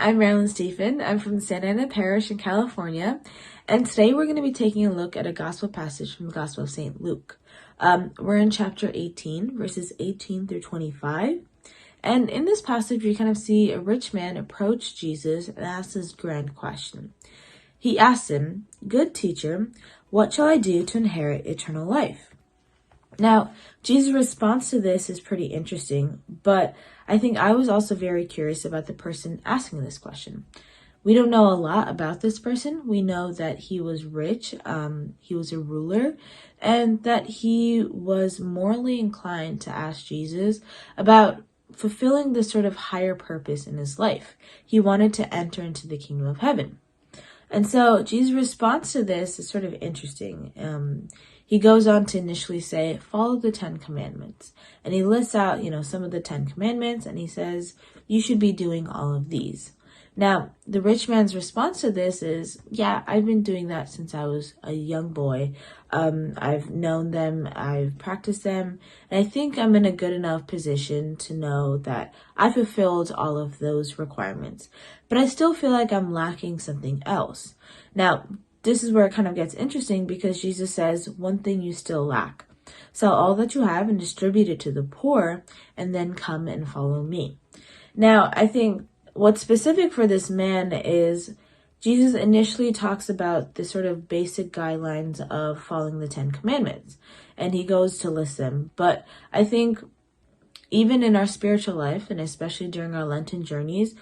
I'm Marilyn Stephen. I'm from Santa Ana Parish in California, and today we're going to be taking a look at a gospel passage from the Gospel of St. Luke. We're in chapter 18, verses 18 through 25, and in this passage we kind of see a rich man approach Jesus and ask this grand question. He asks him, "Good teacher, what shall I do to inherit eternal life?" Now, Jesus' response to this is pretty interesting, but I think I was also very curious about the person asking this question. We don't know a lot about this person. We know that he was rich, he was a ruler, and that he was morally inclined to ask Jesus about fulfilling this sort of higher purpose in his life. He wanted to enter into the kingdom of heaven. And so Jesus' response to this is sort of interesting. He goes on to initially say, follow the 10 commandments. And he lists out, some of the 10 commandments, and he says, you should be doing all of these. Now, the rich man's response to this is, yeah, I've been doing that since I was a young boy. I've known them, I've practiced them, and I think I'm in a good enough position to know that I fulfilled all of those requirements. But I still feel like I'm lacking something else. Now, this is where it kind of gets interesting because Jesus says, one thing you still lack. Sell all that you have and distribute it to the poor, and then come and follow me. Now, I think what's specific for this man is Jesus initially talks about the sort of basic guidelines of following the 10 commandments, and he goes to list them. But I think even in our spiritual life, and especially during our Lenten journeys,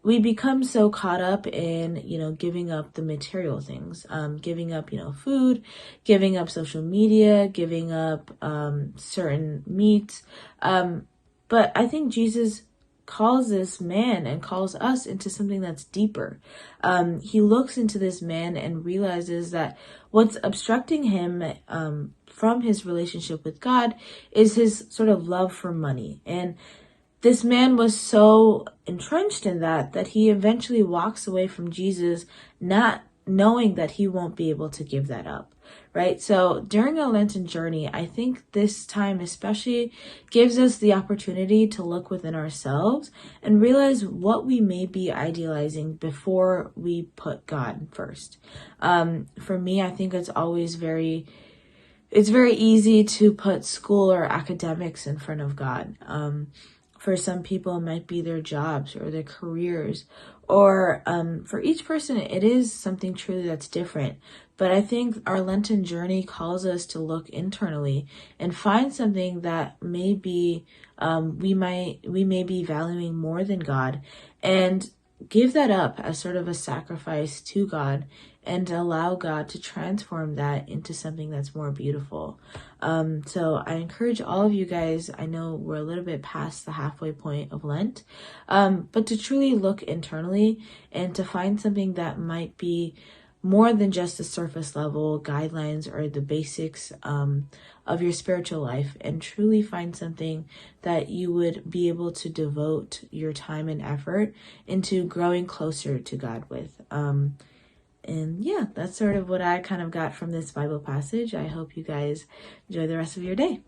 we become so caught up in, giving up the material things, giving up, food, giving up social media, giving up certain meats. But I think Jesus calls this man and calls us into something that's deeper. He looks into this man and realizes that what's obstructing him from his relationship with God is his sort of love for money. And this man was so entrenched in that he eventually walks away from Jesus, not knowing that he won't be able to give that up, right? So during a Lenten journey, I think this time especially gives us the opportunity to look within ourselves and realize what we may be idealizing before we put God first. For me, I think it's very easy to put school or academics in front of God. For some people, it might be their jobs or their careers, or for each person, it is something truly that's different. But I think our Lenten journey calls us to look internally and find something that maybe we may be valuing more than God, and give that up as sort of a sacrifice to God and allow God to transform that into something that's more beautiful. So I encourage all of you guys, I know we're a little bit past the halfway point of Lent, but to truly look internally and to find something that might be more than just the surface level guidelines or the basics of your spiritual life, and truly find something that you would be able to devote your time and effort into growing closer to God with. And yeah, that's sort of what I kind of got from this Bible passage. I hope you guys enjoy the rest of your day.